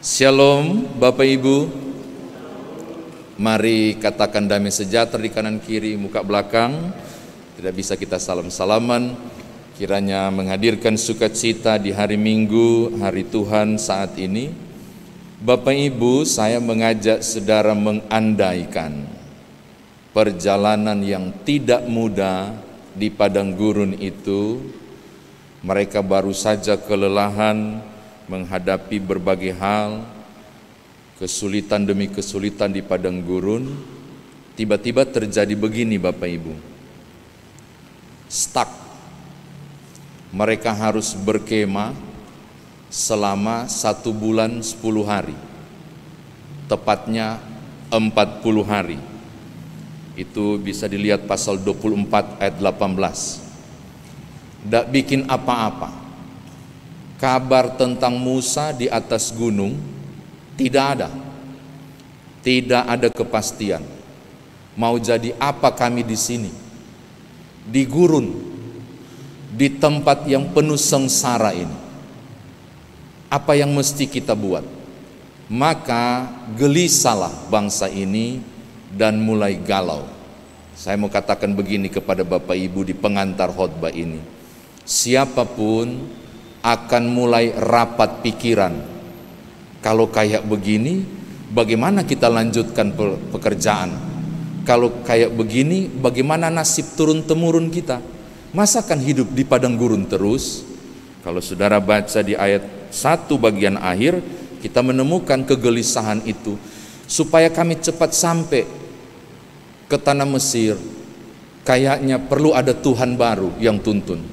Shalom Bapak Ibu. Mari katakan damai sejahtera di kanan kiri, muka belakang. Tidak bisa kita salam-salaman. Kiranya menghadirkan sukacita di hari Minggu, hari Tuhan saat ini. Bapak Ibu, saya mengajak saudara mengandaikan perjalanan yang tidak mudah di padang gurun itu. Mereka baru saja kelelahan menghadapi berbagai hal, kesulitan demi kesulitan di padang gurun. Tiba-tiba terjadi begini Bapak Ibu, stuck. Mereka harus berkemah selama 1 bulan 10 hari, tepatnya 40 hari. Itu bisa dilihat pasal 24 ayat 18. Tidak bikin apa-apa. Kabar tentang Musa di atas gunung tidak ada. Tidak ada kepastian. Mau jadi apa kami di sini? Di gurun, di tempat yang penuh sengsara ini. Apa yang mesti kita buat? Maka gelisahlah bangsa ini dan mulai galau. Saya mau katakan begini kepada Bapak Ibu di pengantar khotbah ini. Siapapun akan mulai rapat pikiran. Kalau kayak begini, bagaimana kita lanjutkan pekerjaan? Kalau kayak begini, bagaimana nasib turun-temurun kita? Masa akan hidup di padang gurun terus? Kalau saudara baca di ayat 1 bagian akhir, kita menemukan kegelisahan itu. Supaya kami cepat sampai ke tanah Mesir, kayaknya perlu ada Tuhan baru yang tuntun.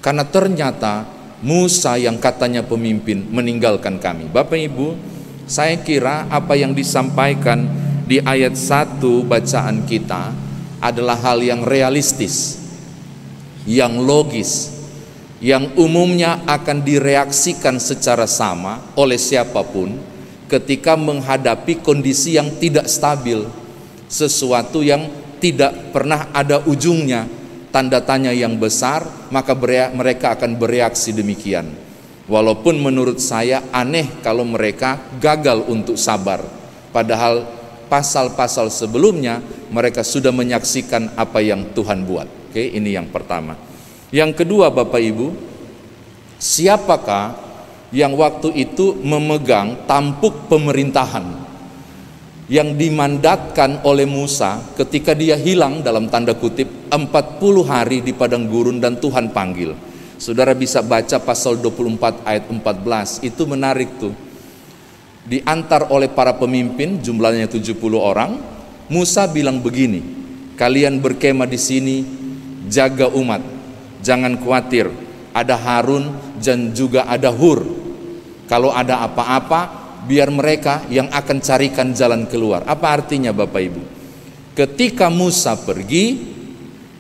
Karena ternyata Musa yang katanya pemimpin meninggalkan kami. Bapak Ibu, saya kira apa yang disampaikan di ayat 1 bacaan kita adalah hal yang realistis, yang logis, yang umumnya akan direaksikan secara sama oleh siapapun ketika menghadapi kondisi yang tidak stabil, sesuatu yang tidak pernah ada ujungnya, tanda tanya yang besar, maka mereka akan bereaksi demikian. Walaupun menurut saya aneh kalau mereka gagal untuk sabar, padahal pasal-pasal sebelumnya mereka sudah menyaksikan apa yang Tuhan buat. Oke, ini yang pertama. Yang kedua Bapak Ibu, siapakah yang waktu itu memegang tampuk pemerintahan yang dimandatkan oleh Musa ketika dia hilang dalam tanda kutip 40 hari di padang gurun dan Tuhan panggil? Saudara bisa baca pasal 24 ayat 14, itu menarik tuh. Diantar oleh para pemimpin, jumlahnya 70 orang. Musa bilang begini, kalian berkemah di sini, jaga umat, jangan khawatir, ada Harun dan juga ada Hur. Kalau ada apa-apa, biar mereka yang akan carikan jalan keluar. Apa artinya Bapak Ibu? Ketika Musa pergi,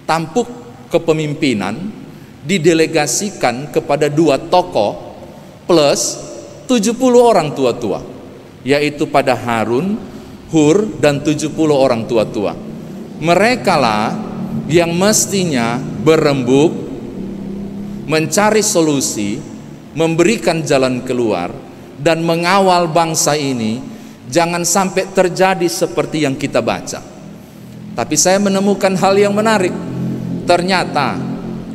tampuk kepemimpinan didelegasikan kepada 2 tokoh plus 70 orang tua-tua, yaitu pada Harun, Hur, dan 70 orang tua-tua. Merekalah yang mestinya berembuk, mencari solusi, memberikan jalan keluar, dan mengawal bangsa ini jangan sampai terjadi seperti yang kita baca. Tapi saya menemukan hal yang menarik. Ternyata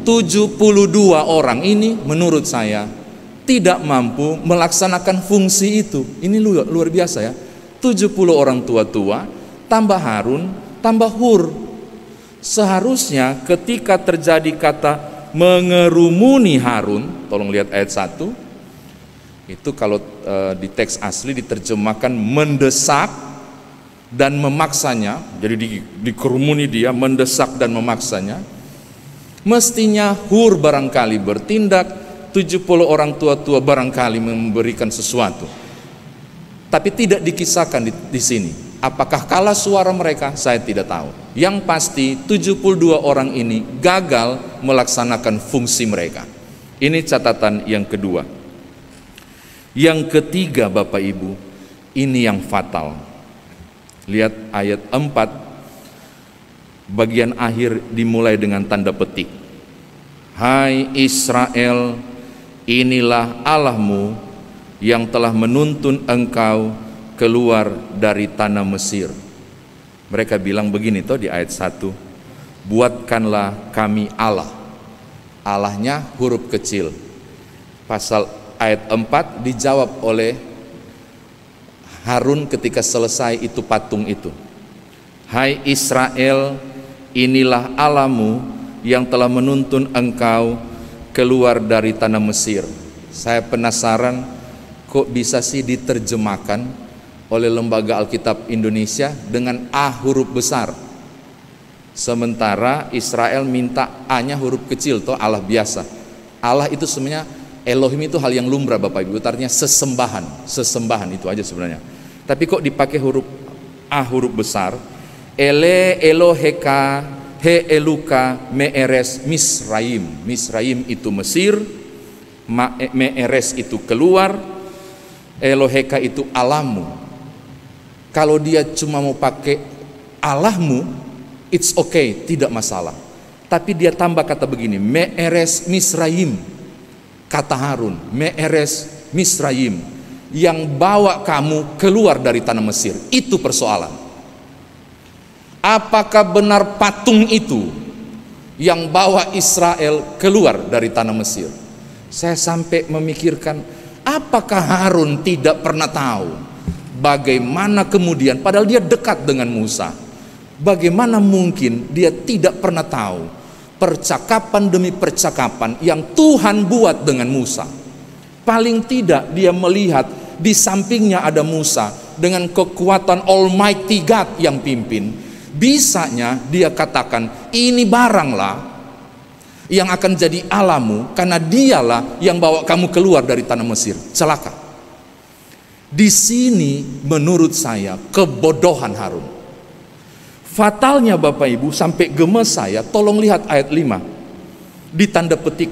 72 orang ini menurut saya tidak mampu melaksanakan fungsi itu. Ini luar biasa ya. 70 orang tua-tua tambah Harun tambah Hur. Seharusnya ketika terjadi kata mengerumuni Harun, tolong lihat ayat 1. Itu kalau di teks asli diterjemahkan mendesak dan memaksanya. Jadi dikerumuni dia, mendesak dan memaksanya. Mestinya Hur barangkali bertindak, 70 orang tua-tua barangkali memberikan sesuatu. Tapi tidak dikisahkan di sini. Apakah kalah suara mereka? Saya tidak tahu. Yang pasti 72 orang ini gagal melaksanakan fungsi mereka. Ini catatan yang kedua. Yang ketiga Bapak Ibu, ini yang fatal. Lihat ayat 4, bagian akhir dimulai dengan tanda petik. Hai Israel, inilah Allahmu yang telah menuntun engkau keluar dari tanah Mesir. Mereka bilang begini toh di ayat 1, buatkanlah kami Allah. Allahnya huruf kecil. Pasal ayat 4 dijawab oleh Harun ketika selesai itu patung itu. Hai Israel, inilah Allahmu yang telah menuntun engkau keluar dari tanah Mesir. Saya penasaran kok bisa sih diterjemahkan oleh Lembaga Alkitab Indonesia dengan A huruf besar, sementara Israel minta A-nya huruf kecil, toh Allah biasa. Allah itu sebenarnya, Elohim itu hal yang lumrah Bapak Ibu, artinya sesembahan itu aja sebenarnya. Tapi kok dipakai huruf A huruf besar, Ele Eloheka He Eluka Meeres Misraim. Misraim itu Mesir, Meeres itu keluar, Eloheka itu Allahmu. Kalau dia cuma mau pakai Allahmu, it's okay, tidak masalah. Tapi dia tambah kata begini, Meeres Misraim. Kata Harun, Meeres Misraim, yang bawa kamu keluar dari tanah Mesir. Itu persoalan. Apakah benar patung itu yang bawa Israel keluar dari tanah Mesir? Saya sampai memikirkan, apakah Harun tidak pernah tahu bagaimana kemudian, padahal dia dekat dengan Musa, bagaimana mungkin dia tidak pernah tahu percakapan demi percakapan yang Tuhan buat dengan Musa? Paling tidak dia melihat di sampingnya ada Musa dengan kekuatan Almighty God yang pimpin. Bisanya dia katakan, ini baranglah yang akan jadi Allahmu, karena dialah yang bawa kamu keluar dari tanah Mesir. Celaka. Di sini menurut saya kebodohan Harun. Fatalnya Bapak Ibu, sampai gemes saya. Tolong lihat ayat 5 di tanda petik.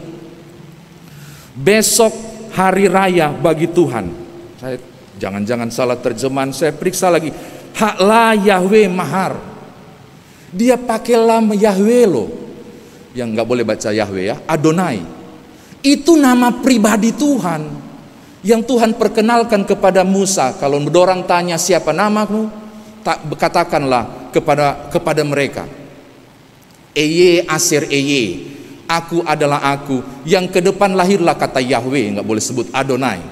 Besok hari raya bagi Tuhan. Saya jangan-jangan salah terjemahan, saya periksa lagi. Haklah Yahweh Mahar. Dia pakai nama Yahweh loh. Yang nggak boleh baca Yahweh ya, Adonai. Itu nama pribadi Tuhan yang Tuhan perkenalkan kepada Musa. Kalau orang tanya siapa namamu, katakanlah kepada mereka, Eye Aser Eye, aku adalah aku. Yang ke depan lahirlah kata Yahweh, nggak boleh sebut Adonai.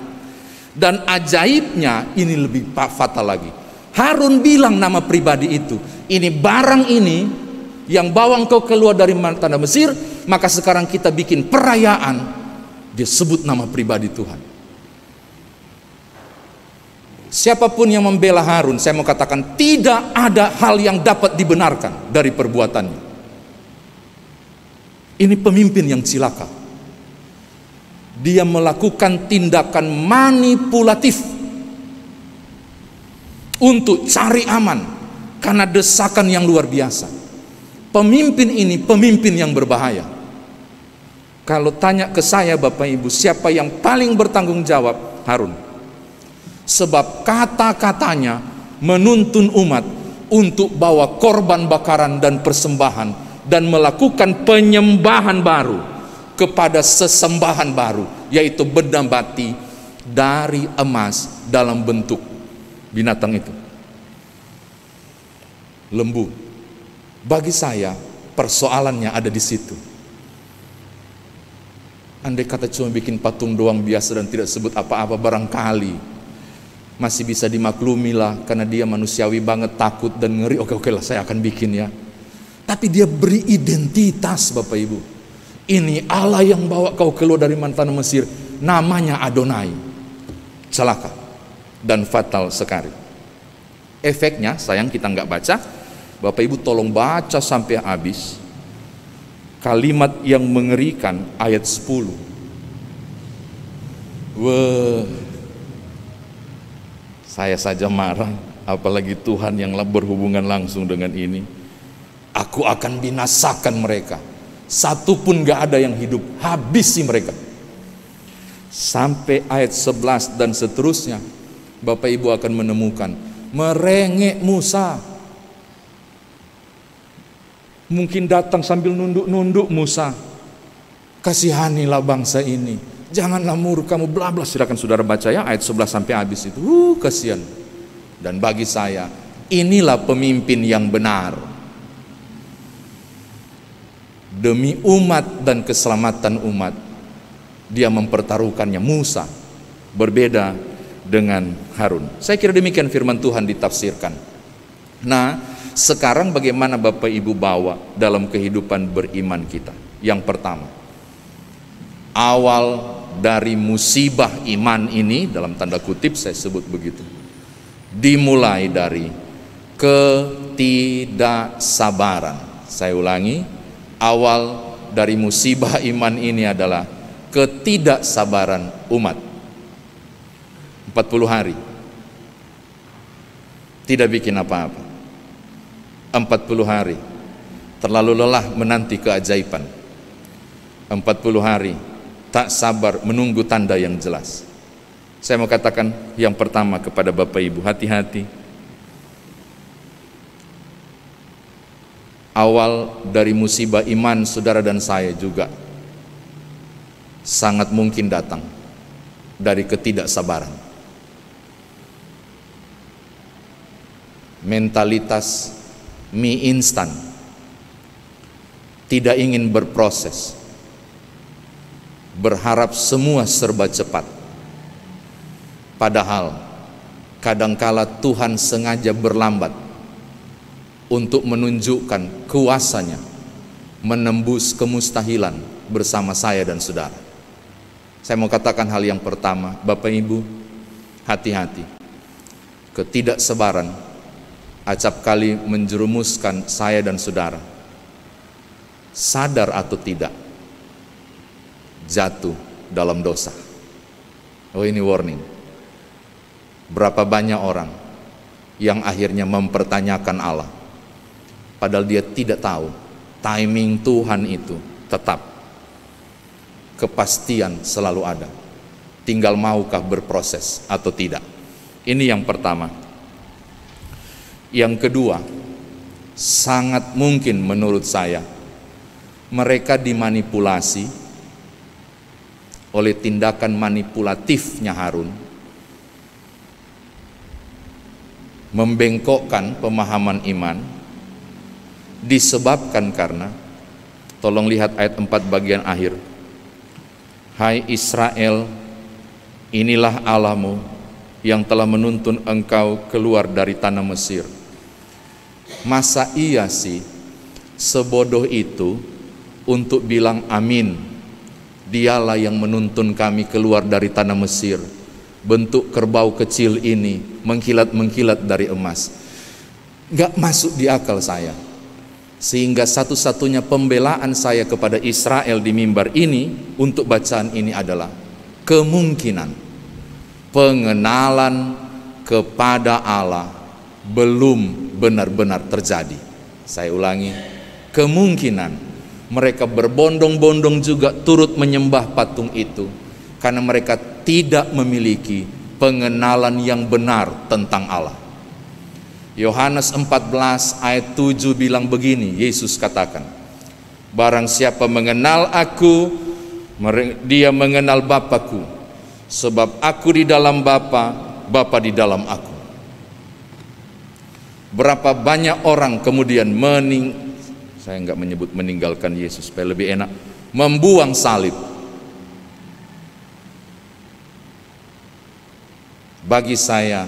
Dan ajaibnya ini lebih fatal lagi. Harun bilang nama pribadi itu, ini barang ini yang bawa engkau keluar dari tanah Mesir, maka sekarang kita bikin perayaan. Dia sebut nama pribadi Tuhan. Siapapun yang membela Harun, saya mau katakan tidak ada hal yang dapat dibenarkan dari perbuatannya. Ini pemimpin yang cilaka. Dia melakukan tindakan manipulatif untuk cari aman karena desakan yang luar biasa. Pemimpin ini pemimpin yang berbahaya. Kalau tanya ke saya Bapak Ibu, siapa yang paling bertanggung jawab? Harun. Sebab kata-katanya menuntun umat untuk bawa korban bakaran dan persembahan dan melakukan penyembahan baru kepada sesembahan baru, yaitu benda mati dari emas dalam bentuk binatang itu, lembu. Bagi saya persoalannya ada di situ. Andai kata cuma bikin patung doang biasa dan tidak sebut apa-apa, barangkali masih bisa dimaklumi lah, karena dia manusiawi banget, takut dan ngeri. Oke lah, saya akan bikin ya. Tapi dia beri identitas Bapak Ibu. Ini Allah yang bawa kau keluar dari tanah Mesir, namanya Adonai. Celaka dan fatal sekali. Efeknya, sayang kita nggak baca. Bapak Ibu tolong baca sampai habis. Kalimat yang mengerikan ayat 10. Wah, saya saja marah, apalagi Tuhan yang berhubungan langsung dengan ini. Aku akan binasakan mereka, satu pun gak ada yang hidup, habisi mereka. Sampai ayat 11 dan seterusnya, Bapak Ibu akan menemukan merengek Musa. Mungkin datang sambil nunduk-nunduk Musa. Kasihanilah bangsa ini, Janganlah murkamu bla bla. Silakan saudara baca ya ayat 11 sampai habis itu. Kasihan. Dan bagi saya, inilah pemimpin yang benar. Demi umat dan keselamatan umat, dia mempertaruhkannya. Musa berbeda dengan Harun. Saya kira demikian firman Tuhan ditafsirkan. Nah, sekarang bagaimana Bapak Ibu bawa dalam kehidupan beriman kita? Yang pertama, awal dari musibah iman ini, dalam tanda kutip saya sebut begitu, dimulai dari ketidaksabaran. Saya ulangi, awal dari musibah iman ini adalah ketidaksabaran umat. 40 hari tidak bikin apa-apa. 40 hari terlalu lelah menanti keajaiban. 40 hari tak sabar menunggu tanda yang jelas. Saya mau katakan yang pertama kepada Bapak Ibu, hati-hati. Awal dari musibah iman saudara dan saya juga sangat mungkin datang dari ketidaksabaran. Mentalitas mie instan, tidak ingin berproses, berharap semua serba cepat. Padahal kadangkala Tuhan sengaja berlambat untuk menunjukkan kuasanya menembus kemustahilan bersama saya dan saudara. Saya mau katakan hal yang pertama, Bapak Ibu, hati-hati. Ketidaksabaran acap kali menjerumuskan saya dan saudara, sadar atau tidak, jatuh dalam dosa. Oh, ini warning. Berapa banyak orang yang akhirnya mempertanyakan Allah, padahal dia tidak tahu timing Tuhan itu tetap, kepastian selalu ada, tinggal maukah berproses atau tidak. Ini yang pertama. Yang kedua, sangat mungkin menurut saya mereka dimanipulasi oleh tindakan manipulatifnya Harun, membengkokkan pemahaman iman, disebabkan karena, tolong lihat ayat 4 bagian akhir. Hai Israel, inilah Allahmu yang telah menuntun engkau keluar dari tanah Mesir. Masa iya sih sebodoh itu untuk bilang amin, dialah yang menuntun kami keluar dari tanah Mesir, bentuk kerbau kecil ini mengkilat-mengkilat dari emas. Gak masuk di akal saya. Sehingga satu-satunya pembelaan saya kepada Israel di mimbar ini untuk bacaan ini adalah kemungkinan pengenalan kepada Allah belum benar-benar terjadi. Saya ulangi, kemungkinan mereka berbondong-bondong juga turut menyembah patung itu karena mereka tidak memiliki pengenalan yang benar tentang Allah. Yohanes 14 ayat 7 bilang begini, Yesus katakan, barang siapa mengenal aku, dia mengenal Bapa-Ku, sebab aku di dalam Bapa, Bapa di dalam aku. Berapa banyak orang kemudian saya nggak menyebut meninggalkan Yesus supaya lebih enak, membuang salib. Bagi saya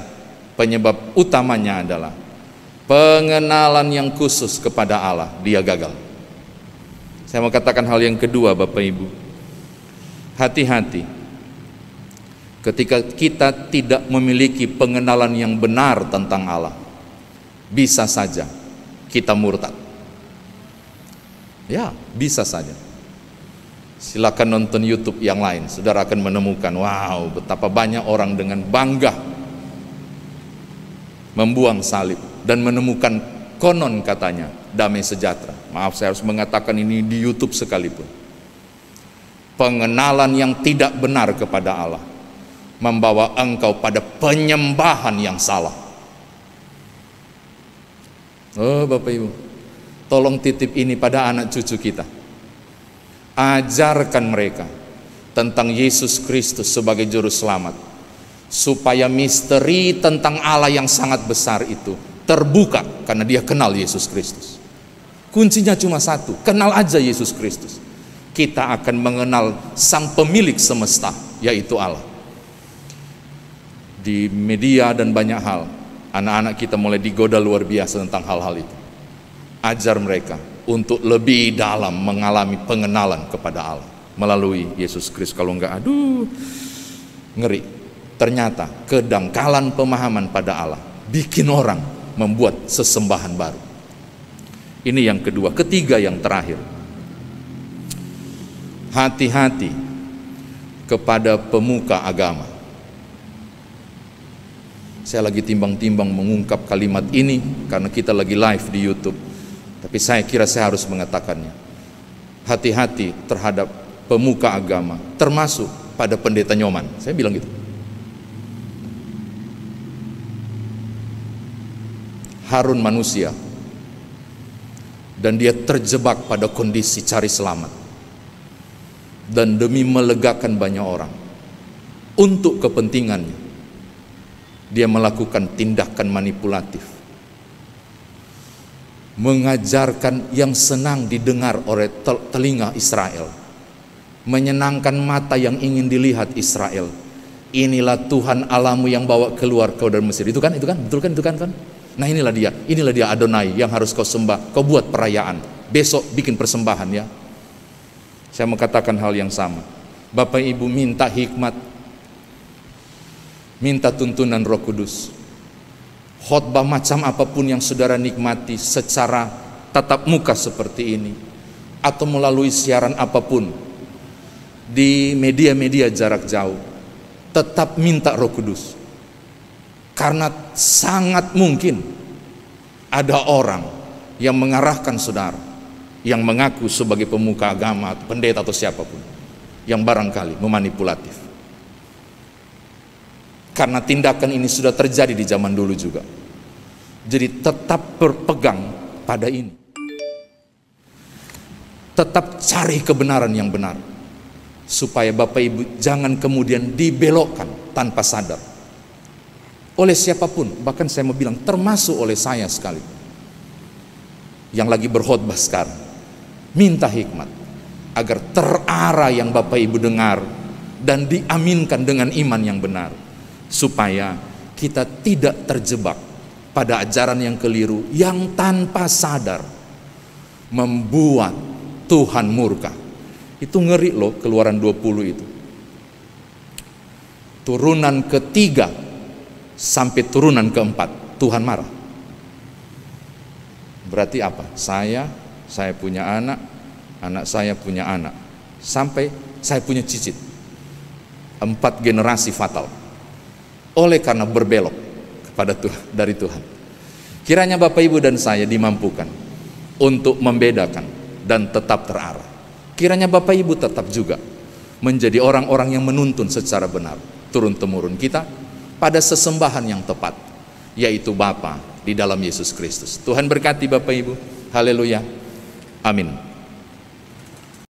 penyebab utamanya adalah pengenalan yang khusus kepada Allah, dia gagal. Saya mau katakan hal yang kedua, Bapak Ibu, hati-hati ketika kita tidak memiliki pengenalan yang benar tentang Allah, bisa saja kita murtad. Ya, bisa saja. Silakan nonton YouTube yang lain, saudara akan menemukan, wow, betapa banyak orang dengan bangga membuang salib dan menemukan konon katanya damai sejahtera. Maaf, saya harus mengatakan ini di YouTube sekalipun. Pengenalan yang tidak benar kepada Allah membawa engkau pada penyembahan yang salah. Oh Bapak Ibu, tolong titip ini pada anak cucu kita. Ajarkan mereka tentang Yesus Kristus sebagai juru selamat, supaya misteri tentang Allah yang sangat besar itu terbuka karena dia kenal Yesus Kristus. Kuncinya cuma satu, kenal aja Yesus Kristus. Kita akan mengenal sang pemilik semesta, yaitu Allah. Di media dan banyak hal, anak-anak kita mulai digoda luar biasa tentang hal-hal itu. Ajar mereka untuk lebih dalam mengalami pengenalan kepada Allah melalui Yesus Kristus. Kalau enggak, aduh, ngeri. Ternyata kedangkalan pemahaman pada Allah bikin orang membuat sesembahan baru. Ini yang kedua. Ketiga, yang terakhir, hati-hati kepada pemuka agama. Saya lagi timbang-timbang mengungkap kalimat ini karena kita lagi live di YouTube, tapi saya kira saya harus mengatakannya. Hati-hati terhadap pemuka agama, termasuk pada pendeta Nyoman. Saya bilang gitu. Harun manusia, dan dia terjebak pada kondisi cari selamat, dan demi melegakan banyak orang, untuk kepentingannya dia melakukan tindakan manipulatif, mengajarkan yang senang didengar oleh telinga Israel, menyenangkan mata yang ingin dilihat Israel. Inilah Tuhan Allahmu yang bawa keluar kau dari Mesir. Itu kan, betul kan? Nah, inilah dia Adonai yang harus kau sembah. Kau buat perayaan, besok bikin persembahan ya. Saya mau katakan hal yang sama. Bapak Ibu minta hikmat, minta tuntunan Roh Kudus. Khotbah macam apapun yang saudara nikmati secara tatap muka seperti ini, atau melalui siaran apapun di media-media jarak jauh, tetap minta Roh Kudus. Karena sangat mungkin ada orang yang mengarahkan saudara, yang mengaku sebagai pemuka agama, pendeta atau siapapun, yang barangkali memanipulatif. Karena tindakan ini sudah terjadi di zaman dulu juga. Jadi tetap berpegang pada ini. Tetap cari kebenaran yang benar, supaya Bapak Ibu jangan kemudian dibelokkan tanpa sadar oleh siapapun. Bahkan saya mau bilang termasuk oleh saya sekali yang lagi berkhotbah sekarang. Minta hikmat agar terarah yang Bapak Ibu dengar dan diaminkan dengan iman yang benar, supaya kita tidak terjebak pada ajaran yang keliru yang tanpa sadar membuat Tuhan murka. Itu ngeri loh, Keluaran 20 itu. Turunan ketiga sampai turunan keempat Tuhan marah. Berarti apa? Saya punya anak, anak saya punya anak, sampai saya punya cicit. 4 generasi fatal oleh karena berbelok kepada Tuhan, dari Tuhan. Kiranya Bapak Ibu dan saya dimampukan untuk membedakan dan tetap terarah. Kiranya Bapak Ibu tetap juga menjadi orang-orang yang menuntun secara benar turun-temurun kita pada sesembahan yang tepat, yaitu Bapa di dalam Yesus Kristus. Tuhan berkati Bapak Ibu. Haleluya. Amin.